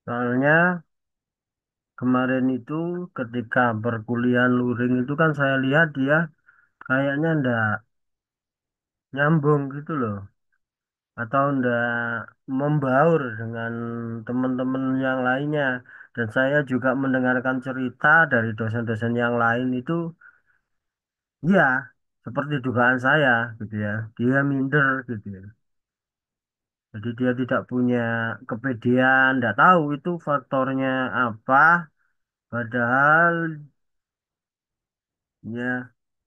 Soalnya kemarin itu ketika perkuliahan luring itu kan saya lihat dia kayaknya ndak nyambung gitu loh. Atau ndak membaur dengan teman-teman yang lainnya. Dan saya juga mendengarkan cerita dari dosen-dosen yang lain itu, ya seperti dugaan saya gitu ya. Dia minder gitu ya. Jadi dia tidak punya kepedean, tidak tahu itu faktornya apa. Padahal ya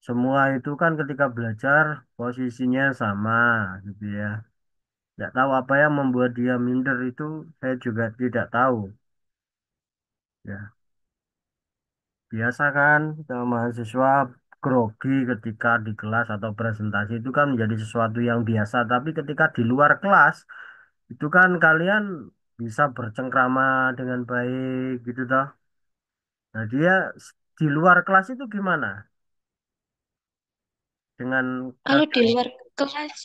semua itu kan ketika belajar posisinya sama gitu ya. Tidak tahu apa yang membuat dia minder itu saya juga tidak tahu. Ya, biasa kan kalau mahasiswa grogi ketika di kelas atau presentasi itu kan menjadi sesuatu yang biasa. Tapi ketika di luar kelas itu kan kalian bisa bercengkrama dengan baik gitu toh. Nah dia di luar kelas itu gimana dengan Kalau di kalian? luar kelas,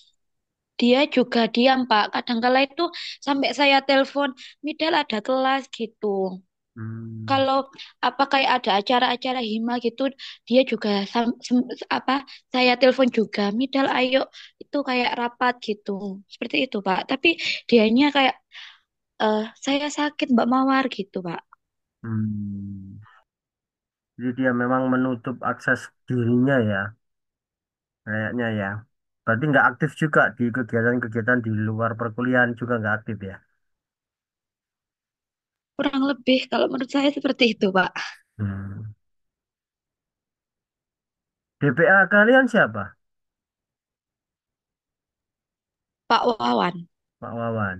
dia juga diam, Pak. Kadangkala itu sampai saya telepon, Midal ada kelas gitu. Hmm, Kalau apa kayak ada acara-acara hima gitu, dia juga apa saya telepon juga, Midal ayo itu kayak rapat gitu. Seperti itu, Pak. Tapi dianya kayak saya sakit Mbak Mawar gitu, Pak. hmm. Jadi dia memang menutup akses dirinya ya, kayaknya ya. Berarti nggak aktif juga di kegiatan-kegiatan di luar perkuliahan juga nggak aktif ya. Kurang lebih kalau menurut saya seperti itu, Pak. Hmm. DPA kalian siapa? Pak Wawan. Pak Wawan.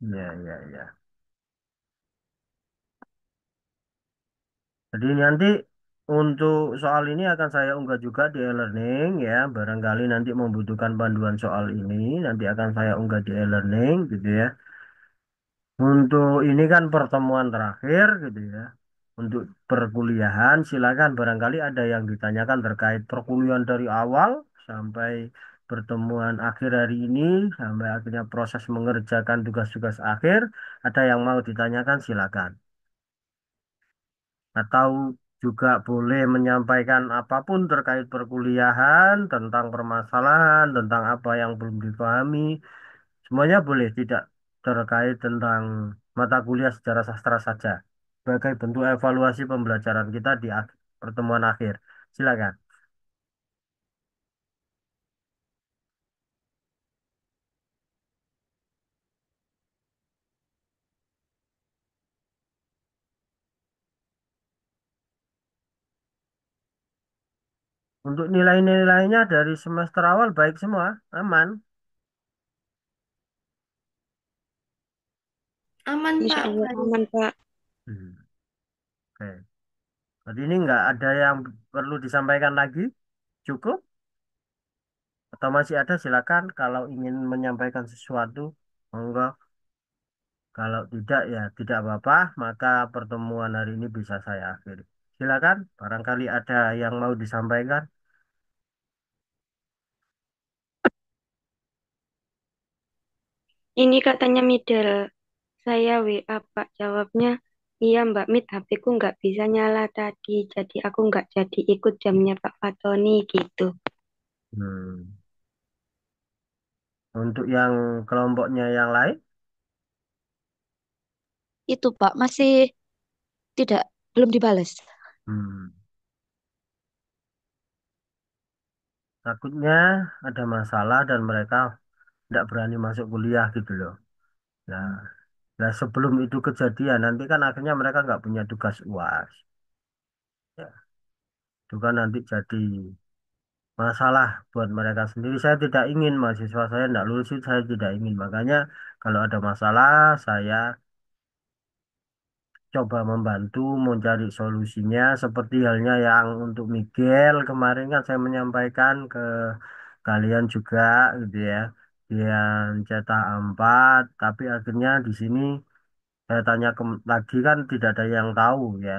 Ya, ya, ya. Jadi nanti untuk soal ini akan saya unggah juga di e-learning ya. Barangkali nanti membutuhkan panduan soal ini, nanti akan saya unggah di e-learning gitu ya. Untuk ini kan pertemuan terakhir gitu ya. Untuk perkuliahan silakan barangkali ada yang ditanyakan terkait perkuliahan dari awal sampai pertemuan akhir hari ini sampai akhirnya proses mengerjakan tugas-tugas akhir. Ada yang mau ditanyakan silakan. Atau juga boleh menyampaikan apapun terkait perkuliahan, tentang permasalahan, tentang apa yang belum dipahami. Semuanya boleh, tidak terkait tentang mata kuliah sejarah sastra saja. Sebagai bentuk evaluasi pembelajaran kita di pertemuan akhir. Silakan. Untuk nilai-nilainya dari semester awal baik semua, aman. Aman Insya Pak, Allah nggak ada. aman, Pak. Hmm, oke. Jadi ini nggak ada yang perlu disampaikan lagi? Cukup? Atau masih ada silakan kalau ingin menyampaikan sesuatu. Monggo. Kalau tidak ya tidak apa-apa, maka pertemuan hari ini bisa saya akhiri. Silakan, barangkali ada yang mau disampaikan. Ini katanya middle. Saya WA Pak jawabnya, iya Mbak Mid, HP-ku nggak bisa nyala tadi, jadi aku nggak jadi ikut jamnya Pak Fatoni gitu. Hmm. Untuk yang kelompoknya yang lain, Itu, Pak, masih tidak belum dibalas. hmm, takutnya ada masalah dan mereka tidak berani masuk kuliah gitu loh. Nah, nah sebelum itu kejadian, nanti kan akhirnya mereka nggak punya tugas UAS. Ya, itu kan nanti jadi masalah buat mereka sendiri. Saya tidak ingin mahasiswa saya tidak lulus itu saya tidak ingin. Makanya kalau ada masalah saya coba membantu mencari solusinya seperti halnya yang untuk Miguel kemarin kan saya menyampaikan ke kalian juga gitu ya. Dia cetak 4 tapi akhirnya di sini saya tanya lagi kan tidak ada yang tahu ya.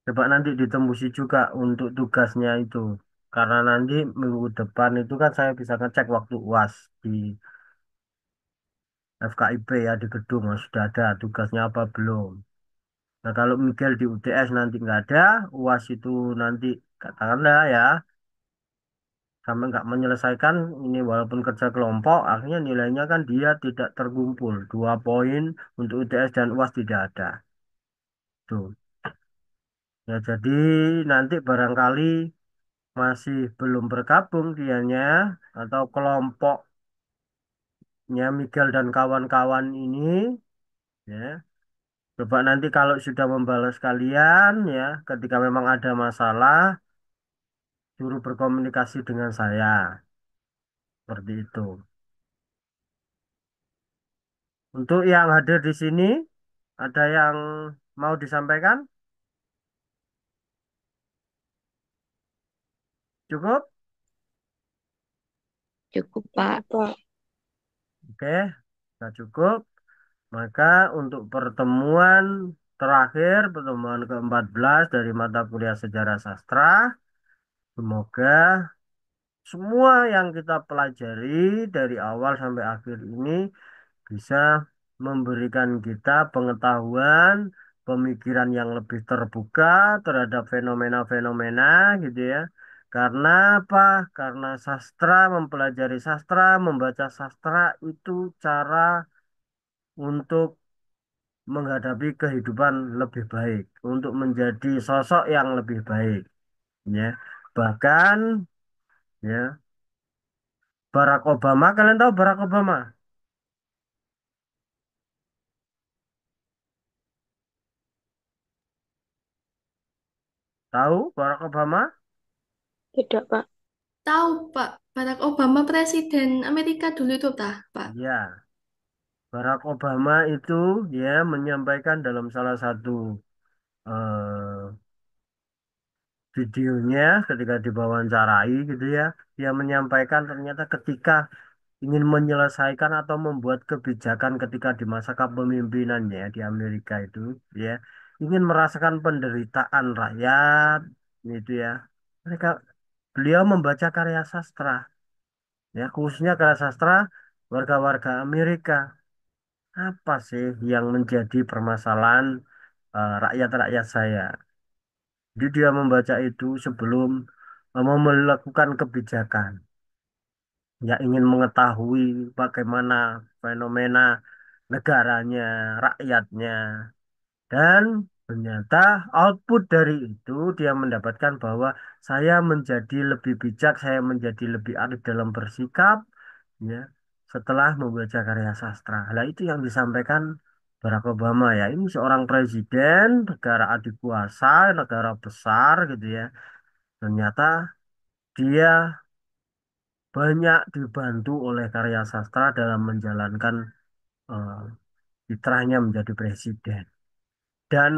Coba nanti ditembusi juga untuk tugasnya itu. Karena nanti minggu depan itu kan saya bisa ngecek waktu UAS di FKIP ya di gedung. Oh, sudah ada tugasnya apa belum. Nah kalau Miguel di UTS nanti nggak ada, UAS itu nanti katakanlah ya sampai nggak menyelesaikan ini walaupun kerja kelompok, akhirnya nilainya kan dia tidak terkumpul. 2 poin untuk UTS dan UAS tidak ada. Tuh. Ya jadi nanti barangkali masih belum bergabung dianya atau kelompoknya Miguel dan kawan-kawan ini ya. Coba nanti kalau sudah membalas kalian ya, ketika memang ada masalah, suruh berkomunikasi dengan saya. Seperti itu. Untuk yang hadir di sini, ada yang mau disampaikan? Cukup? Cukup, Pak. Cukup, Pak. Oke, sudah cukup. Maka untuk pertemuan terakhir, pertemuan ke-14 dari mata kuliah Sejarah Sastra, semoga semua yang kita pelajari dari awal sampai akhir ini bisa memberikan kita pengetahuan, pemikiran yang lebih terbuka terhadap fenomena-fenomena gitu ya. Karena apa? Karena sastra, mempelajari sastra, membaca sastra itu cara untuk menghadapi kehidupan lebih baik, untuk menjadi sosok yang lebih baik, ya. Bahkan, ya, Barack Obama, kalian tahu Barack Obama? Tahu Barack Obama? Tidak, Pak. Tahu, Pak. Barack Obama presiden Amerika dulu itu, Pak. Ya, Barack Obama itu ya menyampaikan dalam salah satu eh, videonya ketika diwawancarai gitu ya, dia menyampaikan ternyata ketika ingin menyelesaikan atau membuat kebijakan ketika di masa kepemimpinannya di Amerika itu ya, ingin merasakan penderitaan rakyat gitu ya. Mereka beliau membaca karya sastra ya, khususnya karya sastra warga-warga Amerika. Apa sih yang menjadi permasalahan rakyat-rakyat saya? Jadi dia membaca itu sebelum mau melakukan kebijakan. Ya ingin mengetahui bagaimana fenomena negaranya, rakyatnya. Dan ternyata output dari itu dia mendapatkan bahwa saya menjadi lebih bijak, saya menjadi lebih arif dalam bersikap, ya, setelah membaca karya sastra. Nah, itu yang disampaikan Barack Obama ya. Ini seorang presiden, negara adikuasa, negara besar gitu ya. Ternyata dia banyak dibantu oleh karya sastra dalam menjalankan eh, fitrahnya menjadi presiden dan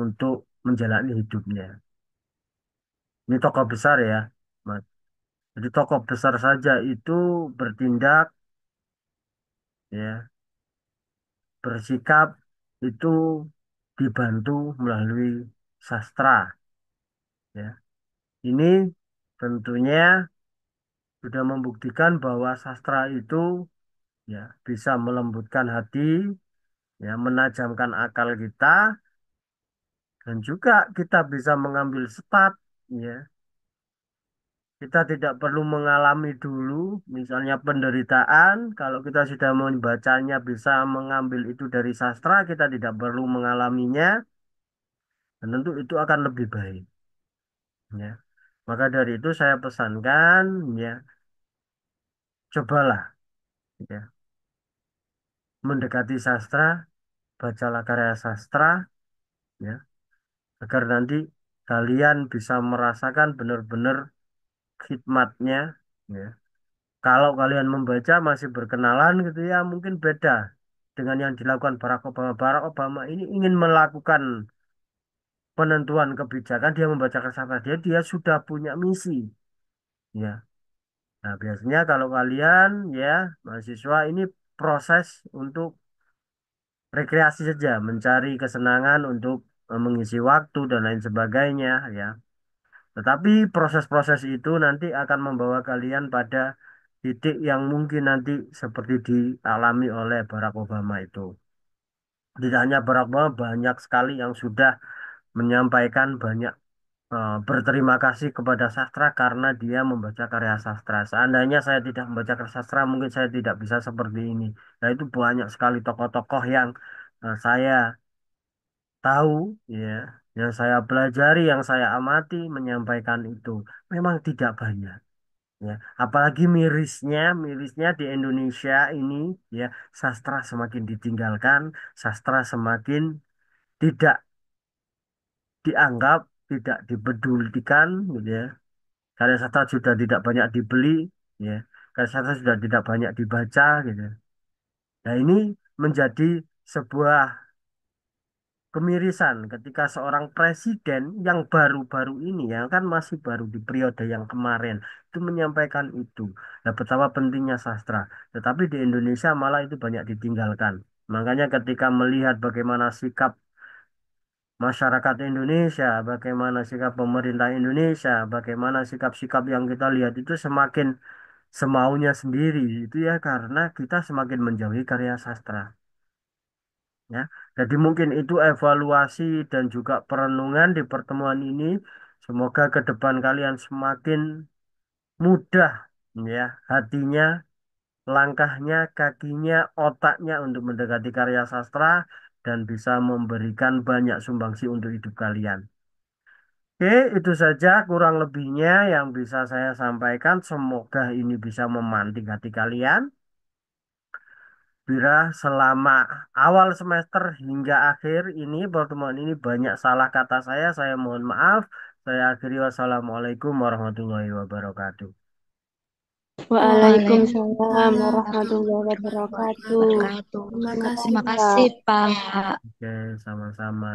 untuk menjalani hidupnya. Ini tokoh besar ya, Mas. Jadi tokoh besar saja itu bertindak ya, bersikap itu dibantu melalui sastra ya. Ini tentunya sudah membuktikan bahwa sastra itu ya bisa melembutkan hati, ya menajamkan akal kita dan juga kita bisa mengambil stat ya. Kita tidak perlu mengalami dulu misalnya penderitaan, kalau kita sudah membacanya bisa mengambil itu dari sastra, kita tidak perlu mengalaminya dan tentu itu akan lebih baik ya. Maka dari itu saya pesankan ya, cobalah ya mendekati sastra, bacalah karya sastra ya, agar nanti kalian bisa merasakan benar-benar khidmatnya ya. Kalau kalian membaca masih berkenalan gitu ya, mungkin beda dengan yang dilakukan Barack Obama. Barack Obama ini ingin melakukan penentuan kebijakan, dia membaca kesana dia sudah punya misi ya. Nah, biasanya kalau kalian ya mahasiswa ini proses untuk rekreasi saja, mencari kesenangan untuk mengisi waktu dan lain sebagainya ya. Tetapi proses-proses itu nanti akan membawa kalian pada titik yang mungkin nanti seperti dialami oleh Barack Obama itu. Tidak hanya Barack Obama, banyak sekali yang sudah menyampaikan banyak berterima kasih kepada sastra karena dia membaca karya sastra. Seandainya saya tidak membaca karya sastra, mungkin saya tidak bisa seperti ini. Nah, itu banyak sekali tokoh-tokoh yang saya tahu, ya, yang saya pelajari, yang saya amati menyampaikan itu. Memang tidak banyak. Ya, apalagi mirisnya di Indonesia ini, ya, sastra semakin ditinggalkan, sastra semakin tidak dianggap, tidak dipedulikan, gitu ya. Karya sastra sudah tidak banyak dibeli, ya. Karya sastra sudah tidak banyak dibaca, gitu. Nah, ini menjadi sebuah kemirisan ketika seorang presiden yang baru-baru ini, ya kan masih baru di periode yang kemarin, itu menyampaikan itu. Nah, betapa pentingnya sastra. Tetapi di Indonesia malah itu banyak ditinggalkan. Makanya ketika melihat bagaimana sikap masyarakat Indonesia, bagaimana sikap pemerintah Indonesia, bagaimana sikap-sikap yang kita lihat itu semakin semaunya sendiri, itu ya karena kita semakin menjauhi karya sastra. Ya, jadi mungkin itu evaluasi dan juga perenungan di pertemuan ini. Semoga ke depan kalian semakin mudah, ya, hatinya, langkahnya, kakinya, otaknya untuk mendekati karya sastra dan bisa memberikan banyak sumbangsi untuk hidup kalian. Oke, itu saja kurang lebihnya yang bisa saya sampaikan. Semoga ini bisa memantik hati kalian. Bira selama awal semester hingga akhir ini pertemuan ini banyak salah kata saya mohon maaf. Saya akhiri wassalamualaikum warahmatullahi wabarakatuh. Waalaikumsalam Waalaikumsalam warahmatullahi warahmatullahi wabarakatuh. wabarakatuh. Terima Terima kasih, kasih, Terima Pak. kasih, Pak. Oke, sama-sama.